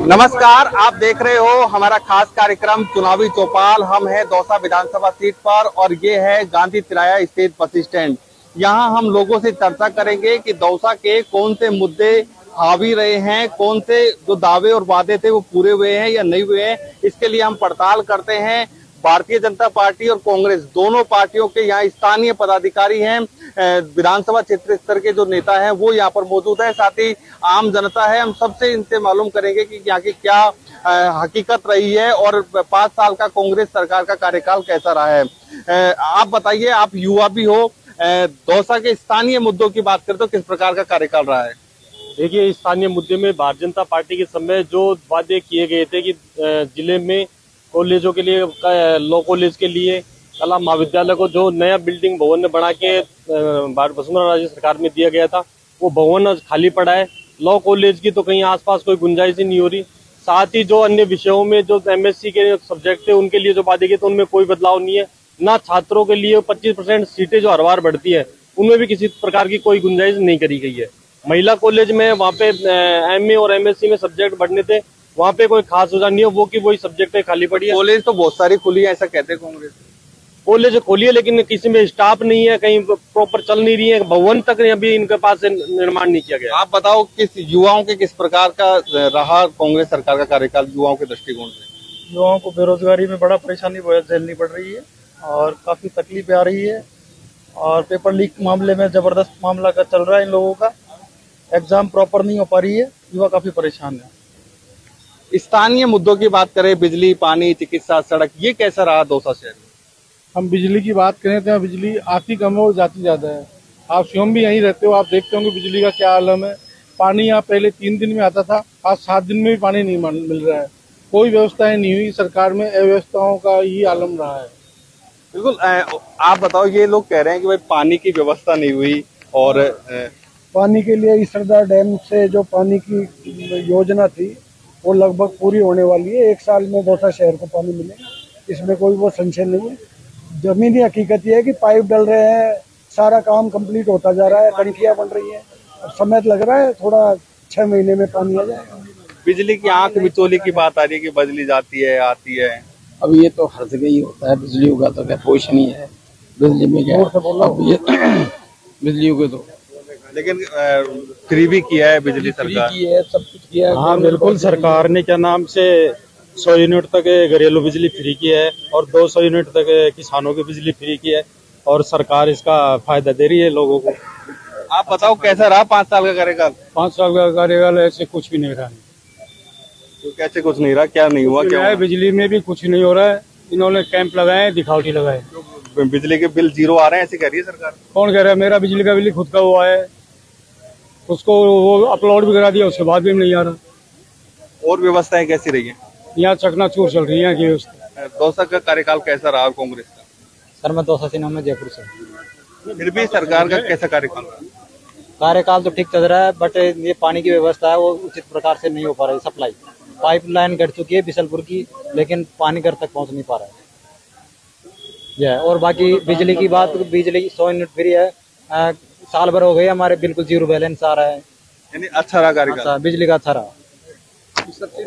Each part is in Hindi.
नमस्कार, आप देख रहे हो हमारा खास कार्यक्रम चुनावी चौपाल। हम हैं दौसा विधानसभा सीट पर और ये है गांधी तिराया स्थित बस स्टैंड। यहाँ हम लोगों से चर्चा करेंगे कि दौसा के कौन से मुद्दे हावी रहे हैं, कौन से जो दावे और वादे थे वो पूरे हुए हैं या नहीं हुए हैं। इसके लिए हम पड़ताल करते हैं। भारतीय जनता पार्टी और कांग्रेस दोनों पार्टियों के यहाँ स्थानीय पदाधिकारी हैं, विधानसभा क्षेत्र स्तर के जो नेता हैं वो यहाँ पर मौजूद है, साथ ही आम जनता है। हम सबसे इनसे मालूम करेंगे कि यहाँ की क्या हकीकत रही है और 5 साल का कांग्रेस सरकार का कार्यकाल कैसा रहा है। आप बताइए, आप युवा भी हो, दौसा के स्थानीय मुद्दों की बात करें तो किस प्रकार का कार्यकाल रहा है? देखिए, स्थानीय मुद्दे में भारतीय जनता पार्टी के समय जो वादे किए गए थे कि जिले में कॉलेजों के लिए, लॉ कॉलेज के लिए, कला महाविद्यालय को जो नया बिल्डिंग भवन बना के वसुंधरा राजे सरकार में दिया गया था, वो भवन खाली पड़ा है। लॉ कॉलेज की तो कहीं आसपास कोई गुंजाइश ही नहीं हो रही। साथ ही जो अन्य विषयों में जो एमएससी के सब्जेक्ट थे उनके लिए जो वादे किए थे उनमें कोई बदलाव नहीं है। ना छात्रों के लिए 25% सीटें जो हर बार बढ़ती है उनमें भी किसी प्रकार की कोई गुंजाइश नहीं करी गई है। महिला कॉलेज में वहाँ पे एमए और एमएससी में सब्जेक्ट बढ़ने थे, वहाँ पे कोई खास सुधार नहीं है, वो की वही सब्जेक्ट खाली पड़ी है। कॉलेज तो बहुत सारी खुली है ऐसा कहते हैं कांग्रेस। कॉलेज खोली है लेकिन किसी में स्टाफ नहीं है, कहीं प्रॉपर चल नहीं रही है, भवन तक अभी इनके पास निर्माण नहीं किया गया। आप बताओ, किस युवाओं के किस प्रकार का रहा कांग्रेस सरकार का कार्यकाल युवाओं के दृष्टिकोण से? युवाओं को बेरोजगारी में बड़ा परेशानी झेलनी पड़ रही है और काफी तकलीफें आ रही है और पेपर लीक मामले में जबरदस्त मामला का चल रहा है। इन लोगों का एग्जाम प्रॉपर नहीं हो पा रही है, युवा काफी परेशान है। स्थानीय मुद्दों की बात करें, बिजली, पानी, चिकित्सा, सड़क, ये कैसा रहा दौसा शहर में? हम बिजली की बात करें तो बिजली आती कम है और जाती ज्यादा है। आप स्वयं भी यहीं रहते हो, आप देखते होंगे बिजली का क्या आलम है। पानी यहाँ पहले 3 दिन में आता था, आज 7 दिन में भी पानी नहीं मिल रहा है। कोई व्यवस्थाएं नहीं हुई सरकार में, अव्यवस्थाओं का ही आलम रहा है। बिल्कुल। आप बताओ, ये लोग कह रहे हैं कि भाई पानी की व्यवस्था नहीं हुई और पानी के लिए इसरदा डैम से जो पानी की योजना थी वो लगभग पूरी होने वाली है। 1 साल में दौसा शहर को पानी मिलेगा, इसमें कोई वो संशय नहीं है। जमीनी हकीकत ये है कि पाइप डल रहे हैं, सारा काम कंप्लीट होता जा रहा है, टंकियां बन रही है। अब समय लग रहा है, थोड़ा 6 महीने में पानी आ जाएगा। बिजली की आंख मिचौली की बात आ रही है कि बिजली जाती है आती है। अब ये तो हर जगह ही होता है, बिजली होगा तो क्या पोषण ही है, बिजली में क्या अब ये बिजली होगी तो। लेकिन फ्री भी किया है बिजली सरकार की है, सब कुछ किया है। हाँ बिल्कुल, सरकार ने क्या नाम से 100 यूनिट तक घरेलू बिजली फ्री की है और 200 यूनिट तक किसानों की बिजली फ्री की है और सरकार इसका फायदा दे रही है लोगों को। आप बताओ कैसा रहा 5 साल का कार्यकाल? 5 साल का कार्यकाल ऐसे कुछ भी नहीं रहा। तो कैसे कुछ नहीं रहा? क्या नहीं हुआ? क्या हुआ? बिजली में भी कुछ नहीं हो रहा है। इन्होंने कैंप लगाए, दिखावटी लगाए। बिजली के बिल 0 आ रहे हैं ऐसे कह रही है सरकार। कौन कह रहा है? मेरा बिजली का बिल खुद का हुआ है, उसको वो अपलोड भी करा दिया, उसके बाद भी नहीं आ रहा। और व्यवस्थाएं कैसी रही है? यहाँ चकनाचूर चल रही है। दौसा का कार्यकाल कैसा रहा कांग्रेस का? सर मैं दौसा से नाम है, जयपुर से। फिर भी सरकार का कैसा कार्यकाल रहा? कार्यकाल तो ठीक चल रहा है, बट ये पानी की व्यवस्था है वो उचित प्रकार से नहीं हो पा रही। सप्लाई पाइपलाइन कट चुकी है बिशलपुर की, लेकिन पानी घर तक पहुंच नहीं पा रहा है। और बाकी बिजली की बात, बिजली 100 यूनिट फ्री है। साल भर हो गए हमारे, बिल्कुल 0 बैलेंस आ रहा है। यानी अच्छा रहा कार्यकाल? अच्छा, बिजली का अच्छा रहा।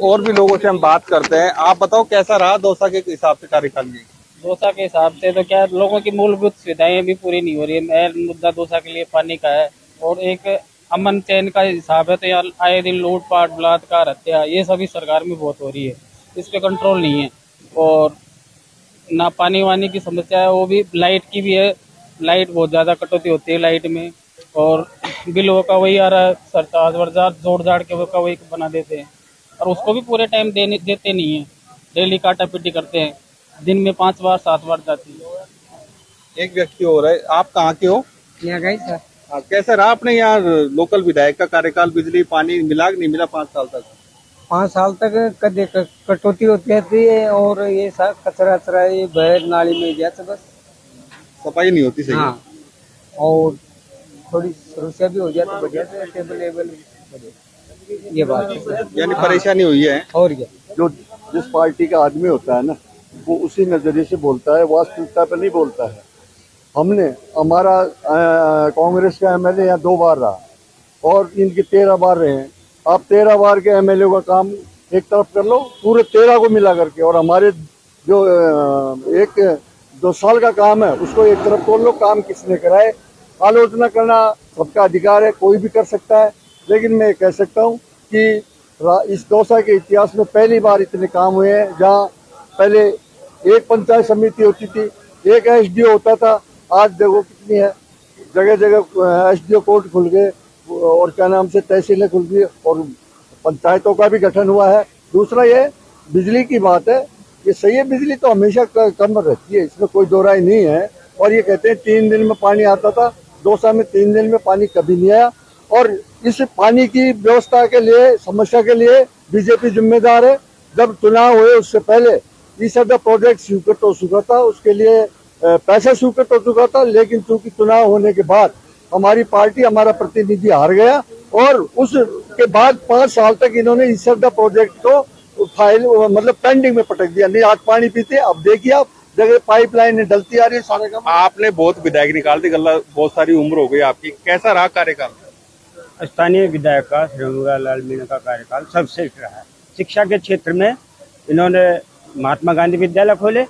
और भी लोगों से हम बात करते हैं। आप बताओ कैसा रहा दौसा के हिसाब से कार्यकाल? ये दौसा के हिसाब से तो क्या, लोगों की मूलभूत सुविधाएं भी पूरी नहीं हो रही है। मेन मुद्दा दौसा के लिए पानी का है और एक अमन चैन का हिसाब है तो यहाँ आए दिन लूटपाट, बलात्कार, हत्या, ये सभी सरकार में बहुत हो रही है। इस पे कंट्रोल नहीं है। और ना पानी वानी की समस्या है, वो भी लाइट की भी है। लाइट बहुत ज़्यादा कटौती होती है लाइट में, और बिल वो का वही आ रहा है, सरचार्ज वर्चार्ज जोड़ जाड़ के वो का वही बना देते हैं और उसको भी पूरे टाइम देते नहीं है। डेली काटा पीटी करते हैं, दिन में 5 बार 7 बार जाती है। एक व्यक्ति हो रहा है, आप कहाँ के हो? यहाँ गई सर। कैसा रहा अपने यहाँ लोकल विधायक का कार्यकाल? बिजली पानी मिला कि नहीं मिला 5 साल तक? 5 साल तक कटौती होती रहती है और ये सब कचरा वचरा ये बह नाली में जाता, बस सफाई नहीं होती सही। हाँ, और थोड़ी समस्या भी हो जाती, बढ़िया से टेबल वेबल, ये बात है। यानी परेशानी हुई है। और क्या, जो जिस पार्टी का आदमी होता है ना, वो उसी नजरिए से बोलता है, वास्तविकता पर नहीं बोलता है। हमने हमारा कांग्रेस का एमएलए यहाँ 2 बार रहा और इनके 13 बार रहे हैं। आप 13 बार के एमएलए का काम एक तरफ कर लो पूरे 13 को मिला करके, और हमारे जो 1-2 साल का काम है उसको एक तरफ कर लो। काम किसने कराए, आलोचना करना सबका अधिकार है, कोई भी कर सकता है, लेकिन मैं कह सकता हूँ कि इस दौसा के इतिहास में पहली बार इतने काम हुए हैं। जहाँ पहले एक पंचायत समिति होती थी, एक एसडीओ होता था, आज देखो कितनी है, जगह जगह एसडीओ कोर्ट खुल गए और क्या नाम से तहसीलें खुल गई और पंचायतों का भी गठन हुआ है। दूसरा ये बिजली की बात है, ये सही है, बिजली तो हमेशा कम रहती है, इसमें कोई दो राय नहीं है। और ये कहते हैं 3 दिन में पानी आता था, दौसा में 3 दिन में पानी कभी नहीं आया। और इस पानी की व्यवस्था के लिए, समस्या के लिए बीजेपी जिम्मेदार है। जब चुनाव हुए उससे पहले इस प्रोजेक्ट स्वीकृत हो चुका था, उसके लिए पैसा स्वीकृत हो चुका था, लेकिन चूंकि चुनाव होने के बाद हमारी पार्टी, हमारा प्रतिनिधि हार गया और उसके बाद 5 साल तक इन्होंने इस प्रोजेक्ट को फाइल मतलब पेंडिंग में पटक दिया। नहीं आज पानी पीते, अब देखिए आप जगह पाइपलाइन डलती आ रही है सारे काम। आपने बहुत विधायक निकाल दी, गल्ला बहुत सारी उम्र हो गई आपकी, कैसा रहा कार्यकाल? स्थानीय विधायक का श्री लाल मीणा का कार्यकाल सर्वश्रेष्ठ रहा है। शिक्षा के क्षेत्र में इन्होंने महात्मा गांधी विद्यालय खोले,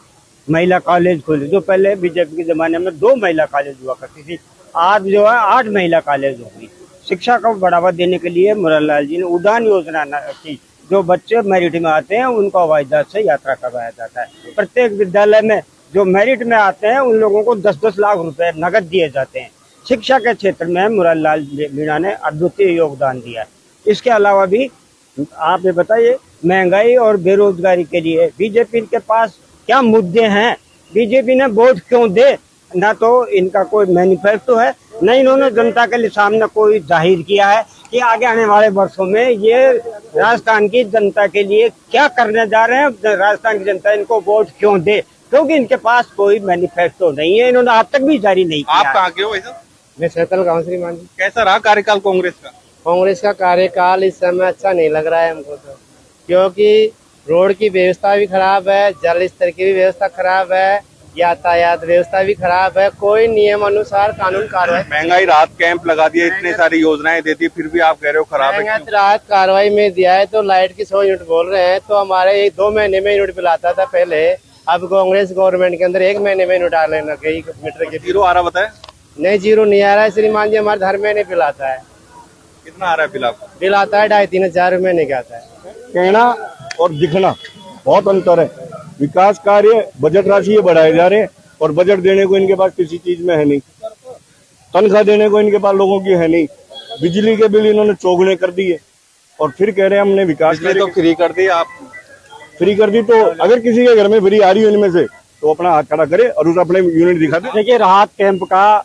महिला कॉलेज खोले, जो पहले बीजेपी के जमाने में 2 महिला कॉलेज हुआ करती थी, आज जो है 8 महिला कॉलेज हो गई। शिक्षा को बढ़ावा देने के लिए मुरारलाल जी ने उड़ान योजना की, जो बच्चे मेरिट में आते हैं उनको हवाई जहाज से यात्रा करवाया जाता है। प्रत्येक विद्यालय में जो मेरिट में आते हैं उन लोगों को 10-10 लाख रुपए नगद दिए जाते हैं। शिक्षा के क्षेत्र में मुरारलाल मीणा ने अद्वितीय योगदान दिया है। इसके अलावा भी आप ये बताइए, महंगाई और बेरोजगारी के लिए बीजेपी के पास क्या मुद्दे हैं? बीजेपी ने वोट क्यों दे? ना तो इनका कोई मैनिफेस्टो है, न इन्होंने जनता के लिए सामने कोई जाहिर किया है कि आगे आने वाले वर्षों में ये राजस्थान की जनता के लिए क्या करने जा रहे हैं। राजस्थान की जनता इनको वोट क्यों दे? क्योंकि इनके पास कोई मैनिफेस्टो नहीं है, इन्होंने आज तक भी जारी नहीं किया। आप कहाँ के हो वैसे? मैं सैतल गाँव श्रीमान जी। कैसा रहा कार्यकाल कांग्रेस का? कांग्रेस का कार्यकाल इस समय अच्छा नहीं लग रहा है हमको तो, क्योंकि रोड की व्यवस्था भी खराब है, जल स्तर की भी व्यवस्था खराब है, यातायात व्यवस्था भी खराब है, कोई नियम अनुसार कानून कार्रवाई। महंगाई राहत कैंप लगा दिए, इतने सारी योजनाएं देती, फिर भी आप कह रहे हो खराब है। महंगाई राहत कार्रवाई में दिया है तो लाइट की 100 यूनिट बोल रहे हैं, तो हमारे 2 महीने में यूनिट बिल आता था पहले, अब कांग्रेस गवर्नमेंट के अंदर 1 महीने में यूनिट डालने लग गई। मीटर के जीरो आ रहा बताए? नहीं, जीरो नहीं आ रहा है श्रीमान जी, हमारे हर महीने बिल आता है। कितना आ रहा है बिल आपको? बिल आता है 2,500-3 हजार महीने का आता है। कहना और दिखना बहुत अंतर है। विकास कार्य बजट राशि बढ़ाए जा रहे हैं और बजट देने को इनके पास किसी चीज में है नहीं, तनख्वाह देने को इनके पास लोगों की है नहीं, बिजली के बिल इन्होंने चौगुने कर दिए और फिर कह रहे हैं हमने विकास तो फ्री कर दी। आप फ्री कर दी तो अगर किसी के घर में फ्री आ रही हो इनमें से तो अपना हाथ खड़ा करे और उस अपने यूनिट दिखा दे। देखिए, राहत कैंप का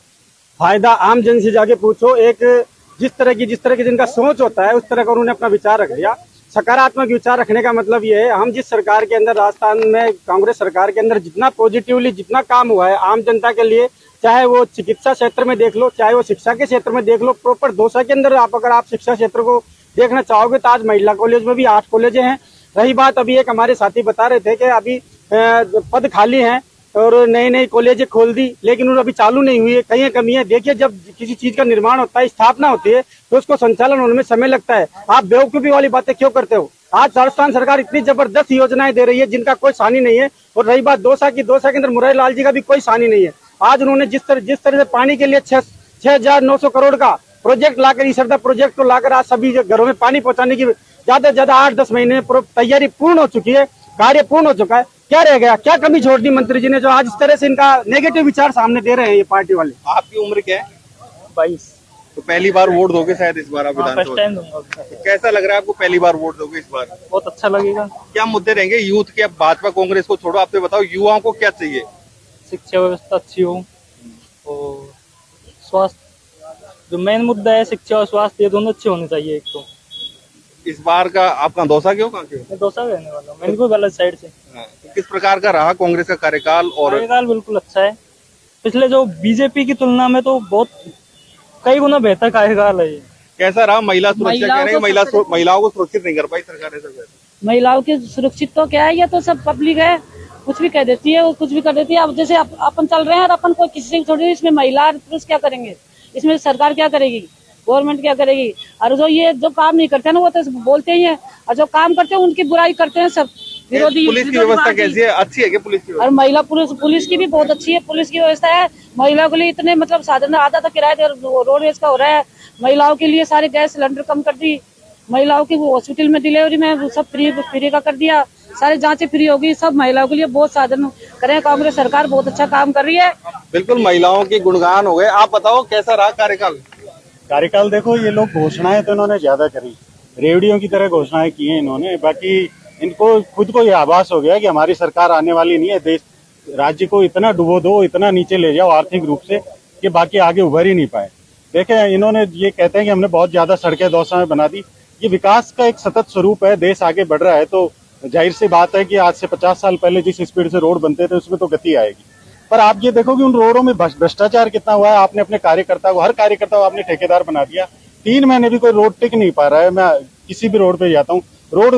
फायदा आम जन से जाके पूछो। एक जिस तरह की जिनका सोच होता है उस तरह का उन्होंने अपना विचार रख दिया। सकारात्मक विचार रखने का मतलब ये है, हम जिस सरकार के अंदर, राजस्थान में कांग्रेस सरकार के अंदर जितना पॉजिटिवली जितना काम हुआ है आम जनता के लिए, चाहे वो चिकित्सा क्षेत्र में देख लो, चाहे वो शिक्षा के क्षेत्र में देख लो, प्रॉपर दौसा के अंदर अगर आप शिक्षा क्षेत्र को देखना चाहोगे तो आज महिला कॉलेज में भी 8 कॉलेजें हैं। रही बात, अभी एक हमारे साथी बता रहे थे कि अभी पद खाली हैं और नई कॉलेजें खोल दी, लेकिन अभी चालू नहीं हुई है, कहीं कमी है। देखिए, जब किसी चीज का निर्माण होता है, स्थापना होती है, तो उसको संचालन होने में समय लगता है। आप बेवकूफी वाली बातें क्यों करते हो? आज राजस्थान सरकार इतनी जबरदस्त योजनाएं दे रही है जिनका कोई सानी नहीं है। और रही बात दौसा की, दौसा के अंदर मुरारीलाल जी का भी कोई सानी नहीं है। आज उन्होंने जिस तरह से पानी के लिए 6,900 करोड़ का प्रोजेक्ट लाकर, ईसरदा प्रोजेक्ट को लाकर आज सभी घरों में पानी पहुंचाने की ज्यादा से ज्यादा 8-10 महीने में तैयारी पूर्ण हो चुकी है, कार्य पूर्ण हो चुका है। क्या रह गया? क्या कमी छोड़ दी मंत्री जी ने, जो आज इस तरह से इनका नेगेटिव विचार सामने दे रहे हैं ये पार्टी वाले? आपकी उम्र क्या है? 22। तो पहली बार वोट दोगे शायद इस बार आप विधानसभा? दूंगा। कैसा लग रहा है आपको पहली बार वोट दोगे इस बार? बहुत अच्छा लगेगा। क्या मुद्दे रहेंगे यूथ के? अब भाजपा कांग्रेस को छोड़ो, आप तो बताओ युवाओं को क्या चाहिए? शिक्षा व्यवस्था अच्छी हो और स्वास्थ्य, जो मेन मुद्दा है शिक्षा और स्वास्थ्य, ये दोनों अच्छे होने चाहिए। एक तो इस बार का आप कहाँ दौसा के हो? कहाँ के हो? मैं दौसा रहने वाला हूँ, मैं भी गलत साइड से। तो किस प्रकार का रहा कांग्रेस का कार्यकाल? और कार्यकाल बिल्कुल अच्छा है, पिछले जो बीजेपी की तुलना में तो बहुत कई गुना बेहतर कार्यकाल है ये। कैसा रहा? महिला सुरक्षा कह रहे हैं, महिलाओं को सुरक्षित नहीं कर पाई सरकार ऐसा कह रही है। महिलाओं की सुरक्षित तो क्या है, ये तो सब पब्लिक है, कुछ भी कह देती है, कुछ भी कर देती है। अब जैसे अपन चल रहे हैं और अपन कोई किसी से थोड़ी, इसमें महिला और पुरुष क्या करेंगे, इसमें सरकार क्या करेगी? गवर्नमेंट क्या करेगी। और जो ये जो काम नहीं करते हैं ना वो तो बोलते ही हैं, और जो काम करते हैं उनकी बुराई करते हैं सब विरोधी। पुलिस की व्यवस्था कैसी है? अच्छी है क्या पुलिस की व्यवस्था? और महिला पुलिस की भी बहुत अच्छी है। पुलिस की व्यवस्था है, महिलाओं के लिए इतने मतलब साधन, आधा तो किराए रोडवेज का हो रहा है। महिलाओं के लिए सारे गैस सिलेंडर कम कर दी, महिलाओं की हॉस्पिटल में डिलीवरी में सब फ्री का कर दिया, सारी जांचें फ्री होगी, सब महिलाओं के लिए बहुत साधन करें। कांग्रेस सरकार बहुत अच्छा काम कर रही है। बिल्कुल, महिलाओं की गुणगान हो गए। आप बताओ कैसा रहा कार्यकाल? देखो, ये लोग घोषणाएं तो इन्होंने ज्यादा करी, रेवड़ियों की तरह घोषणाएं की हैं इन्होंने। बाकी इनको खुद को ये आभास हो गया कि हमारी सरकार आने वाली नहीं है, देश राज्य को इतना डुबो दो, इतना नीचे ले जाओ आर्थिक रूप से कि बाकी आगे उभर ही नहीं पाए। देखें, इन्होंने ये कहते हैं कि हमने बहुत ज्यादा सड़कें दौसा में बना दी। ये विकास का एक सतत स्वरूप है, देश आगे बढ़ रहा है तो जाहिर सी बात है कि आज से 50 साल पहले जिस स्पीड से रोड बनते थे उसमें तो गति आएगी। पर आप ये देखो कि उन रोडों में भ्रष्टाचार कितना हुआ है। आपने अपने कार्यकर्ता को, हर कार्यकर्ता को आपने ठेकेदार बना दिया। 3 महीने भी कोई रोड टिक नहीं पा रहा है। मैं किसी भी रोड पे जाता हूँ, रोड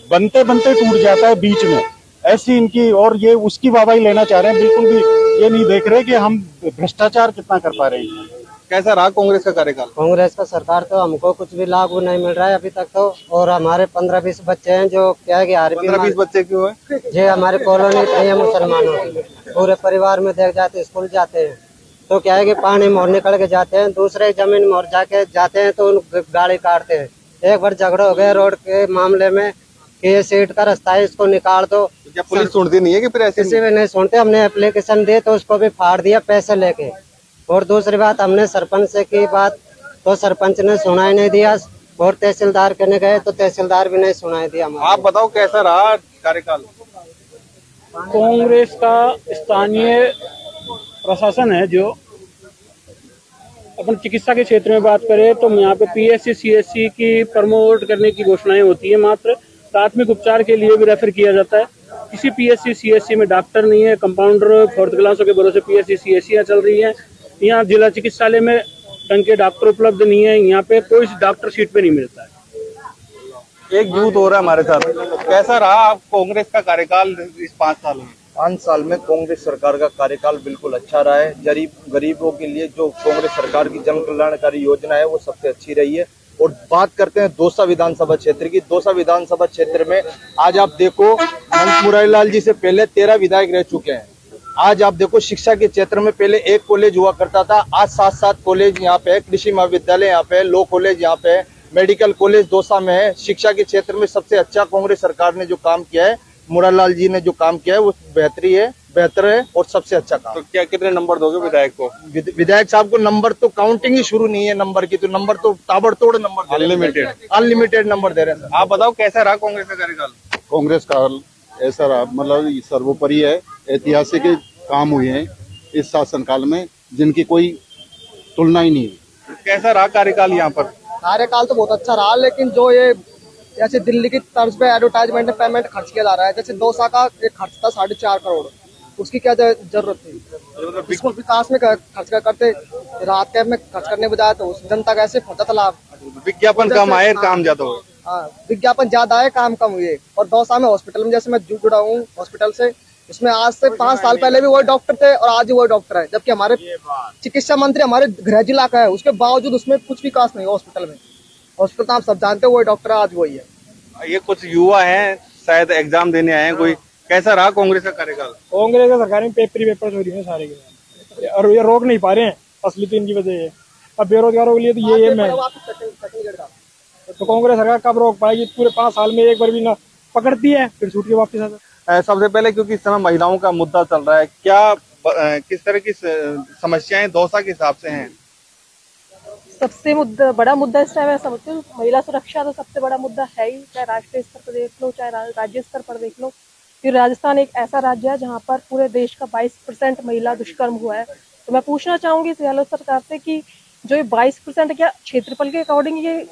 बनते बनते टूट जाता है बीच में, ऐसी इनकी। और ये उसकी वाहवाही लेना चाह रहे हैं, बिल्कुल भी ये नहीं देख रहे कि हम भ्रष्टाचार कितना कर पा रहे हैं। कैसा रहा कांग्रेस का कार्यकाल? कांग्रेस का सरकार तो हमको कुछ भी लाभ नहीं मिल रहा है अभी तक तो। और हमारे 15-20 बच्चे हैं जो क्या है कि 15-20 बच्चे क्यों है? जे हमारे कॉलोनी नहीं है मुसलमानों की, पूरे परिवार में देख जाते स्कूल जाते हैं तो क्या है कि पानी मोड़ निकल के जाते हैं, दूसरे जमीन मोड़ जाके जाते हैं तो उन गाड़ी काटते हैं। एक बार झगड़ा हो गया रोड के मामले में कि ये सीट का रास्ता है, इसको निकाल दो। क्या पुलिस सुनती नहीं है कि फिर ऐसे? किसी भी नहीं सुनते। हमने एप्लीकेशन दी तो उसको भी फाड़ दिया पैसे लेके। और दूसरी बात, हमने सरपंच से की बात तो सरपंच ने सुनाई नहीं दिया, और तहसीलदार करने गए तो तहसीलदार भी नहीं सुनाई दिया। आप बताओ कैसा रहा कार्यकाल? कांग्रेस का स्थानीय प्रशासन है जो अपन चिकित्सा के क्षेत्र में बात करें तो यहाँ पे PSC CSC की प्रमोट करने की घोषणाएं होती है। मात्र प्राथमिक उपचार के लिए भी रेफर किया जाता है। किसी PSC CSC में डॉक्टर नहीं है, कंपाउंडर 4th क्लासों के भरोसे PSC CSC चल रही है। यहाँ जिला चिकित्सालय में ढंग के डॉक्टर उपलब्ध नहीं है, यहाँ पे कोई डॉक्टर सीट पे नहीं मिलता है। एक यूथ हो रहा है हमारे साथ, कैसा रहा आप कांग्रेस का कार्यकाल इस 5 साल में? 5 साल में कांग्रेस सरकार का कार्यकाल बिल्कुल अच्छा रहा है। गरीबों के लिए जो कांग्रेस सरकार की जन कल्याणकारी योजना है वो सबसे अच्छी रही है। और बात करते हैं दौसा विधानसभा क्षेत्र की। दौसा विधानसभा क्षेत्र में आज आप देखो, मंत मुरारीलाल जी से पहले 13 विधायक रह चुके हैं। आज आप देखो, शिक्षा के क्षेत्र में पहले 1 कॉलेज हुआ करता था, आज 7-7 कॉलेज यहाँ पे है, कृषि महाविद्यालय यहाँ पे है, लॉ कॉलेज यहाँ पे है, मेडिकल कॉलेज दौसा में है। शिक्षा के क्षेत्र में सबसे अच्छा कांग्रेस सरकार ने जो काम किया है, मुरारीलाल जी ने जो काम किया है वो बेहतर है और सबसे अच्छा काम। तो क्या कितने नंबर दोगे विधायक को? विधायक साहब को नंबर तो काउंटिंग ही शुरू नहीं है नंबर की, तो नंबर तो ताबड़तोड़ नंबर, अनलिमिटेड नंबर दे रहे हैं। आप बताओ कैसा रहा कांग्रेस का कार्यकाल? कांग्रेस का ऐसा रहा, मतलब सर्वोपरि है, ऐतिहासिक काम हुए हैं इस शासनकाल में जिनकी कोई तुलना ही नहीं है। कैसा रहा कार्यकाल यहाँ पर? कार्यकाल तो बहुत अच्छा रहा, लेकिन जो ये जैसे दिल्ली की तर्ज पे एडवर्टाइजमेंट में पेमेंट खर्च किया जा रहा है, जैसे दौसा का एक खर्च था 4.5 करोड़, उसकी क्या जरूरत थी? इसको विकास में खर्च करते, रात कैब में खर्च करने बजाय तो उस जनता का ऐसे होता था लाभ। विज्ञापन कम आए, काम ज्यादा हुए। हाँ, विज्ञापन ज्यादा आए, काम कम हुए। और दौसा में हॉस्पिटल में जैसे मैं जुड़ा हूँ हॉस्पिटल से, इसमें आज से 5 साल पहले भी वही डॉक्टर थे और आज भी वही डॉक्टर है, जबकि हमारे चिकित्सा मंत्री हमारे गृह जिला का है, उसके बावजूद उसमें कुछ विकास नहीं है हॉस्पिटल में। हॉस्पिटल तो आप सब जानते हो, वही डॉक्टर आज वही है। ये कुछ युवा हैं, शायद एग्जाम देने आए हैं कोई। कैसा रहा कांग्रेस का कार्यकाल? कांग्रेस का सरकार में पेपर चोरी है सारे के, और ये रोक नहीं पा रहे हैं, असली तो इनकी वजह है। अब बेरोजगारों के लिए तो ये मैं तो कांग्रेस सरकार कब रोक पाएगी? पूरे 5 साल में एक बार भी ना पकड़ती है, फिर छूट के वापस आ जाती है। सबसे पहले क्योंकि इस समय महिलाओं का मुद्दा चल रहा है, क्या किस तरह की समस्याएं दौसा के हिसाब से हैं? सबसे बड़ा मुद्दा इस टाइम ऐसा समझती हूँ, महिला सुरक्षा तो सबसे बड़ा मुद्दा है ही, चाहे राष्ट्रीय स्तर पर देख लो चाहे राज्य स्तर पर देख लो। फिर राजस्थान एक ऐसा राज्य है जहाँ पर पूरे देश का 22% महिला दुष्कर्म हुआ है। तो मैं पूछना चाहूंगी गहलोत सरकार से कि जो ये 22% क्या क्षेत्रफल के अकॉर्डिंग ये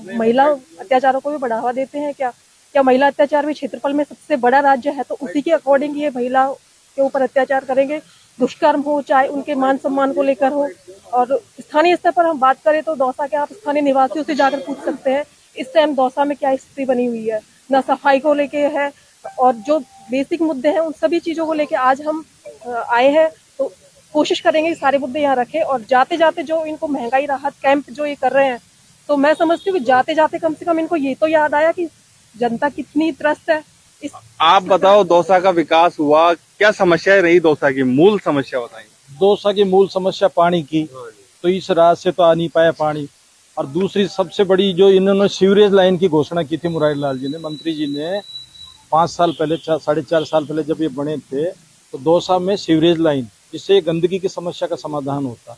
महिला अत्याचारों को भी बढ़ावा देते हैं? क्या महिला अत्याचार भी क्षेत्रफल में सबसे बड़ा राज्य है तो उसी के अकॉर्डिंग ये महिला के ऊपर अत्याचार करेंगे? दुष्कर्म हो चाहे उनके मान सम्मान को लेकर हो। और स्थानीय स्तर पर हम बात करें तो दौसा के आप स्थानीय निवासियों से जाकर पूछ सकते हैं इस टाइम दौसा में क्या स्थिति बनी हुई है, ना सफाई को लेके है, और जो बेसिक मुद्दे हैं उन सभी चीजों को लेके आज हम आए हैं। तो कोशिश करेंगे कि सारे मुद्दे यहाँ रखें, और जाते जाते जो इनको महंगाई राहत कैंप जो ये कर रहे हैं, तो मैं समझती हूँ कि जाते जाते कम से कम इनको ये तो याद आया कि जनता कितनी त्रस्त है। आप बताओ, दौसा का विकास हुआ, क्या समस्याएं रही दौसा की? मूल समस्या बताइए। दौसा की मूल समस्या पानी की, तो इस रात से तो आ नहीं पाया पानी। और दूसरी सबसे बड़ी जो इन्होंने सीवरेज लाइन की घोषणा की थी मुरारी लाल जी ने, मंत्री जी ने 5 साल पहले 4.5 साल पहले जब ये बने थे, तो दौसा में सीवरेज लाइन, जिससे गंदगी की समस्या का समाधान होता,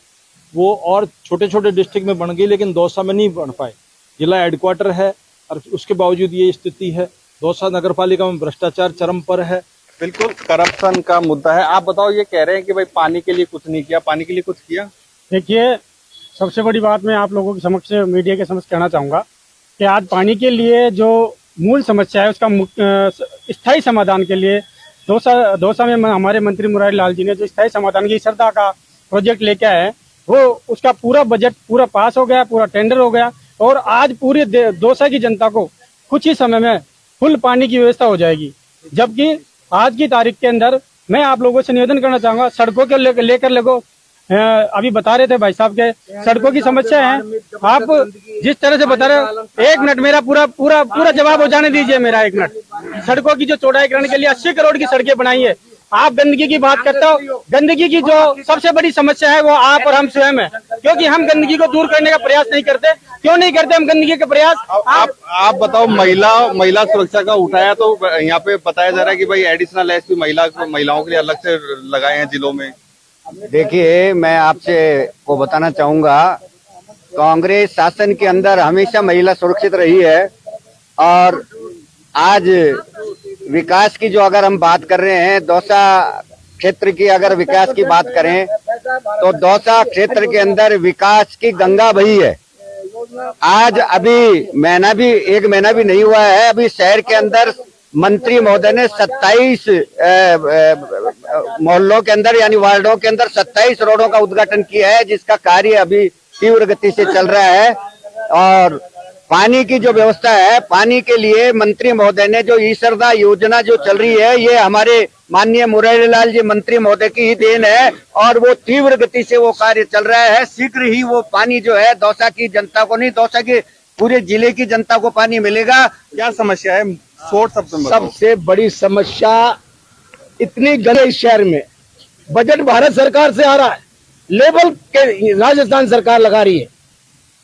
वो और छोटे छोटे डिस्ट्रिक्ट में बन गई, लेकिन दौसा में नहीं बन पाए। जिला हेडक्वार्टर है और उसके बावजूद ये स्थिति है। दौसा नगर पालिका में भ्रष्टाचार चरम पर है। बिल्कुल करप्शन का मुद्दा है। आप बताओ, ये कह रहे हैं कि भाई पानी के लिए कुछ नहीं किया, पानी के लिए कुछ किया? देखिए, सबसे बड़ी बात मैं आप लोगों के समक्ष, मीडिया के समक्ष कहना चाहूँगा कि आज पानी के लिए जो मूल समस्या है उसका स्थायी समाधान के लिए दौसा में हमारे मंत्री मुरारी लाल जी ने जो स्थायी समाधान की श्रद्धा का प्रोजेक्ट लेके आए, वो उसका पूरा बजट पूरा पास हो गया, पूरा टेंडर हो गया, और आज पूरे दौसा की जनता को कुछ ही समय में फुल पानी की व्यवस्था हो जाएगी। जबकि आज की तारीख के अंदर मैं आप लोगों से निवेदन करना चाहूंगा, सड़कों के लेकर लोगों अभी बता रहे थे भाई साहब के सड़कों की समस्या है। आप जिस तरह से बता रहे हो, 1 मिनट मेरा पूरा जवाब हो जाने दीजिए। मेरा 1 मिनट। सड़कों की जो चौड़ाईकरण के लिए 80 करोड़ की सड़कें बनाई है। आप गंदगी की बात करते हो, गंदगी की जो सबसे बड़ी समस्या है वो आप और हम स्वयं है, क्योंकि हम गंदगी को दूर करने का प्रयास नहीं करते। क्यों नहीं करते हम गंदगी का प्रयास? आप बताओ, महिला सुरक्षा का उठाया, तो यहाँ पे बताया जा रहा है कि भाई एडिशनल एसपी महिलाओं के लिए अलग से लगाए हैं जिलों में। देखिए, मैं आपसे को बताना चाहूंगा, कांग्रेस शासन के अंदर हमेशा महिला सुरक्षित रही है, और आज विकास की जो अगर हम बात कर रहे हैं, दौसा क्षेत्र की अगर विकास की बात करें, तो दौसा क्षेत्र के अंदर विकास की गंगा बही है। आज अभी 1 महीना भी नहीं हुआ है, अभी शहर के अंदर मंत्री महोदय ने 27 मोहल्लों के अंदर यानी वार्डों के अंदर 27 रोडों का उद्घाटन किया है, जिसका कार्य अभी तीव्र गति से चल रहा है। और पानी की जो व्यवस्था है, पानी के लिए मंत्री महोदय ने जो ईश्वरदा योजना जो चल रही है, ये हमारे माननीय मुरारी लाल जी मंत्री महोदय की ही देन है, और वो तीव्र गति से वो कार्य चल रहा है। शीघ्र ही वो पानी जो है दौसा की जनता को नहीं, दौसा के पूरे जिले की जनता को पानी मिलेगा। क्या समस्या है? शॉर्ट शब्द में बताओ। सबसे बड़ी समस्या इतनी गंदगी शहर में, बजट भारत सरकार से आ रहा है, लेवल के राजस्थान सरकार लगा रही है।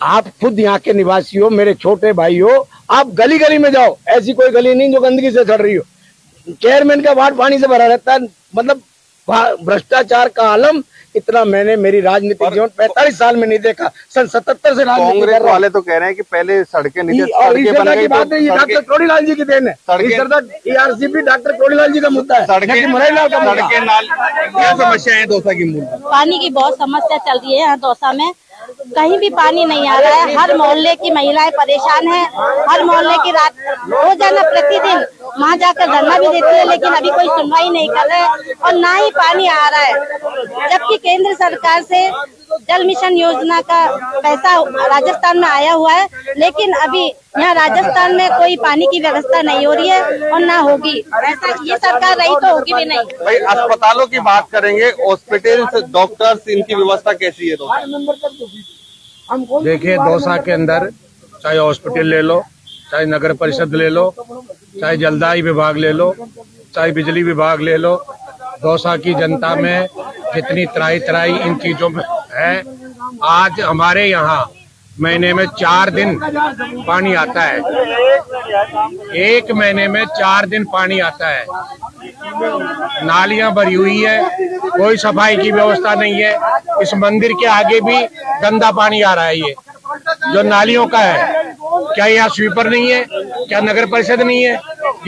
आप खुद यहाँ के निवासी हो, मेरे छोटे भाई हो, आप गली गली में जाओ, ऐसी कोई गली नहीं जो गंदगी से चढ़ रही हो। चेयरमैन का वार्ड पानी से भरा रहता है। मतलब भ्रष्टाचार का आलम इतना मैंने मेरी राजनीतिक जीवन 45 साल में नहीं देखा। सन 77 से कांग्रेस वाले तो कह रहे हैं कि पहले सड़कें नहीं थी, सड़कें बन गई। बात नहीं, डॉक्टर चोड़ीलाल जी की देन है। टीआरसीपी डॉक्टर चोड़ीलाल जी का मुद्दा है, सड़कें नाल। क्या समस्या है दौसा की? मूल पानी की बहुत समस्या चल रही है यहाँ दौसा में। कहीं भी पानी नहीं आ रहा है। हर मोहल्ले की महिलाएं परेशान हैं। हर मोहल्ले की रात रोजाना प्रतिदिन वहाँ जाकर धरना भी देती है, लेकिन अभी कोई सुनवाई नहीं कर रहा है, और ना ही पानी आ रहा है। जबकि केंद्र सरकार से जल मिशन योजना का पैसा राजस्थान में आया हुआ है, लेकिन अभी यहाँ राजस्थान में कोई पानी की व्यवस्था नहीं हो रही है, और ना होगी। ऐसा ये सरकार रही तो होगी भी नहीं। भाई, अस्पतालों की बात करेंगे, हॉस्पिटल, डॉक्टर्स, इनकी व्यवस्था कैसी है? देखिए, दौसा के अंदर चाहे हॉस्पिटल ले लो, चाहे नगर परिषद ले लो, चाहे जलदाई विभाग ले लो, चाहे बिजली विभाग ले लो, दौसा की जनता में जितनी त्राही इन चीजों में है। आज हमारे यहाँ महीने में 4 दिन पानी आता है। 1 महीने में 4 दिन पानी आता है। नालियां भरी हुई है, कोई सफाई की व्यवस्था नहीं है। इस मंदिर के आगे भी गंदा पानी आ रहा है। ये जो नालियों का है, क्या यहाँ स्वीपर नहीं है? क्या नगर परिषद नहीं है?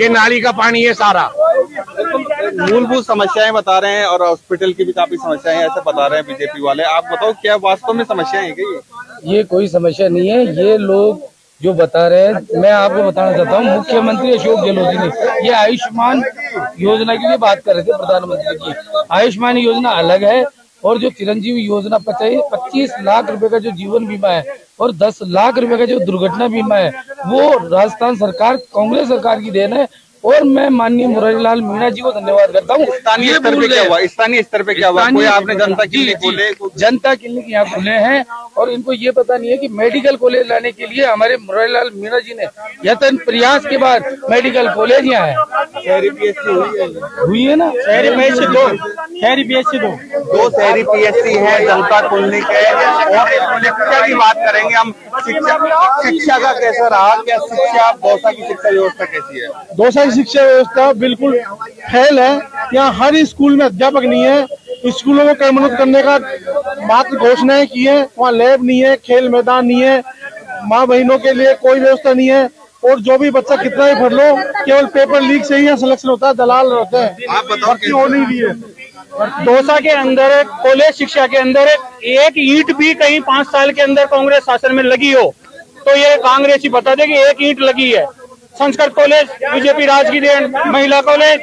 ये नाली का पानी है सारा। मूलभूत समस्याएं बता रहे हैं, और हॉस्पिटल की भी काफी समस्याएं ऐसे बता रहे हैं बीजेपी वाले। आप बताओ, क्या वास्तव में समस्याएं है क्या? ये कोई समस्या नहीं है। ये लोग जो बता रहे हैं, मैं आपको बताना चाहता हूँ, मुख्यमंत्री अशोक गहलोत ने ये आयुष्मान योजना की भी बात कर रहे थे, प्रधानमंत्री की। आयुष्मान योजना अलग है, और जो चिरंजीवी योजना 25 लाख रुपए का जो जीवन बीमा है, और 10 लाख रुपए का जो दुर्घटना बीमा है, वो राजस्थान सरकार, कांग्रेस सरकार की देन है। और मैं माननीय मुरारीलाल मीणा जी को धन्यवाद करता हूँ। स्थानीय स्तर पे क्या हुआ? स्थानीय स्तर पे क्या हुआ? कोई आपने जनता क्लिनिक खोले? जनता क्लिनिक यहाँ खुले हैं और इनको ये पता नहीं है कि मेडिकल कॉलेज लाने के लिए हमारे मुरारीलाल मीणा जी ने यतन प्रयास के बाद मेडिकल कॉलेज यहाँ है। शहरी PSC हुई है ना, शहरी PSC 2, शहरी PSC 2 शहरी PSC है, जनता क्लिनिक है। और शिक्षा की बात करेंगे हम, शिक्षा का कैसा रहा? क्या शिक्षा, दौसा की शिक्षा व्यवस्था कैसी है? दौसा की शिक्षा व्यवस्था बिल्कुल फेल है। यहाँ हर स्कूल में अध्यापक नहीं है। स्कूलों को कर्मोन्नत करने का मात्र घोषणाएं की है, वहाँ लैब नहीं है, खेल मैदान नहीं है, माँ बहनों के लिए कोई व्यवस्था नहीं है। और जो भी बच्चा कितना ही पढ़ लो, केवल पेपर लीक से ही सिलेक्शन होता है, दलाल होते हैं। आप बताओ हो नहीं रही है। दौसा के अंदर कॉलेज शिक्षा के अंदर एक ईंट भी कहीं 5 साल के अंदर कांग्रेस शासन में लगी हो तो ये कांग्रेस ही बता दे कि एक ईंट लगी है। संस्कृत कॉलेज बीजेपी राज की देन, महिला college,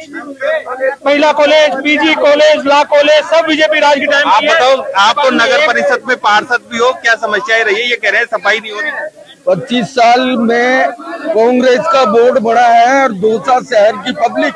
PG college, law college सब बीजेपी राज की टाइम। आप बताओ, आप तो नगर परिषद में पार्षद भी हो, क्या समस्याएं रही है? ये कह रहे हैं सफाई नहीं हो रही। 25 साल में कांग्रेस का बोर्ड बड़ा है और दौसा शहर की पब्लिक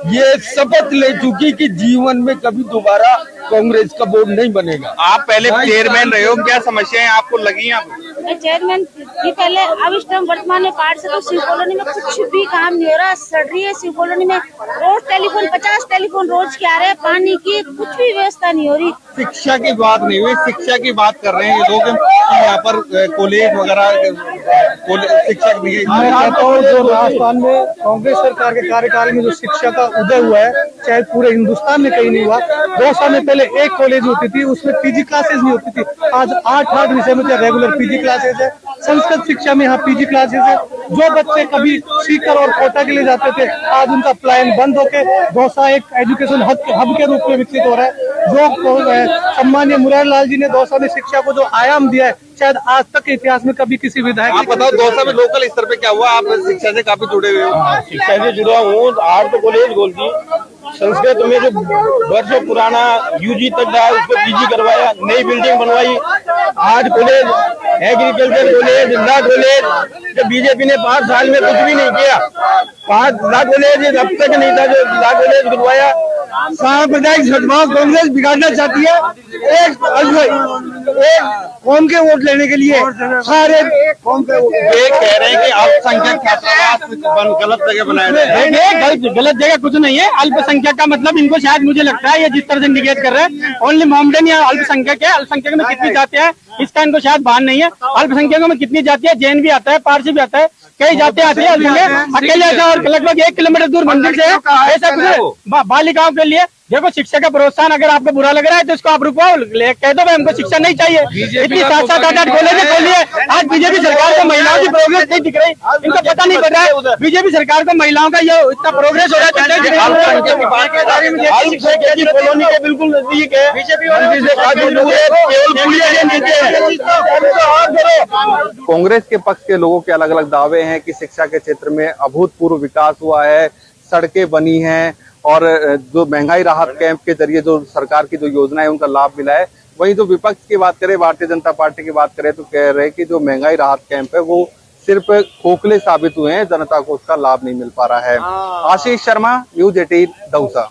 ये शपथ ले चुकी कि जीवन में कभी दोबारा कांग्रेस का बोर्ड नहीं बनेगा। आप पहले चेयरमैन रहे हो, क्या समस्याएं आपको लगी हैं? मैं चेयरमैन थी पहले, अब इस टाइम वर्तमान में पार्ट से तो शिव कॉलोनी में कुछ भी काम नहीं हो रहा। सड़ रही है शिव कॉलोनी में, रोज टेलीफोन 50 टेलीफोन रोज के आ रहे हैं, पानी की कुछ भी व्यवस्था नहीं हो रही। शिक्षा की बात नहीं हुई, शिक्षा की बात कर रहे हैं ये लोग। यहाँ पर कॉलेज वगैरह शिक्षक नहीं है। मैं कहता हूँ जो राजस्थान में कांग्रेस सरकार के कार्यकाल में जो शिक्षा का उदय हुआ है, चाहे पूरे हिंदुस्तान में कहीं नहीं हुआ। दौसा में पहले एक कॉलेज होती थी, उसमें PG क्लासेस नहीं होती थी। आज 8 विषय में रेगुलर PG क्लासेस है। संस्कृत शिक्षा में यहाँ PG क्लासेस है। जो बच्चे कभी सीकर और कोटा के लिए जाते थे, आज उनका प्लान बंद होके दौसा एक एजुकेशन हब के रूप में विकसित हो रहा है। जो सम्मानीय मुरारीलाल जी ने दौसा में शिक्षा को जो आयाम दिया है, शायद आज तक के इतिहास में कभी किसी विधायक। आप बताओ दौसा में लोकल स्तर पे क्या हुआ? आप शिक्षा से काफी जुड़े हुए हो। शिक्षा से जुड़ा हूँ। 8 कॉलेज बोलती संस्कृत में जो वर्षों पुराना UG तक रहा है उसको PG करवाया, नई बिल्डिंग बनवाई। 8 college, agriculture college, law college, जो बीजेपी ने 5 साल में कुछ भी नहीं किया। 5 लॉ कॉलेज अब तक नहीं था जो लॉ कॉलेज बनवाया। सांप्रदायिक सद्भाव कांग्रेस बिगाड़ना चाहती है। एक कौम के वोट लेने के लिए सारे कौम के वोट। ये कह रहे हैं कि अल्पसंख्यक छात्रावास गलत जगह बनाए गए। गलत जगह कुछ नहीं है। अल्पसंख्यक का मतलब इनको शायद मुझे लगता है ये जिस तरह से इंडिकेट कर रहे हैं ओनली मोहम्मदन या अल्पसंख्यक है। अल्पसंख्यक में कितनी जातियां है इसका इनको शायद भान नहीं है। अल्पसंख्यकों में कितनी जातियां, जैन भी आता है, पारसी भी आता है, कई जातियां आती है। अकेले ऐसा और लगभग 1 किलोमीटर दूर मंदिर से ऐसा कुछ बालिकाओं के लिए। देखो शिक्षा का प्रोत्साहन अगर आपको बुरा लग रहा है तो इसको आप रुकवाओ, कह दो भाई हमको शिक्षा नहीं चाहिए। इतनी 7-7, 8-8 कॉलेज खोलिए। आज बीजेपी सरकार को महिलाओं की प्रोग्रेस नहीं दिख रही, इनको पता नहीं पड़ रहा है। बीजेपी सरकार को महिलाओं का ये इतना प्रोग्रेस हो रहा है। कॉलोनी के बिल्कुल नजदीक है। कांग्रेस के पक्ष के लोगों के अलग अलग दावे हैं कि शिक्षा के क्षेत्र में अभूतपूर्व विकास हुआ है, सड़कें बनी हैं और जो महंगाई राहत कैंप के जरिए जो सरकार की जो योजना है उनका लाभ मिला है। वहीं जो विपक्ष की बात करें, भारतीय जनता पार्टी की बात करें तो कह रहे हैं कि जो महंगाई राहत कैंप है वो सिर्फ खोखले साबित हुए हैं, जनता को उसका लाभ नहीं मिल पा रहा है। आशीष शर्मा, न्यूज़ 18 दौसा।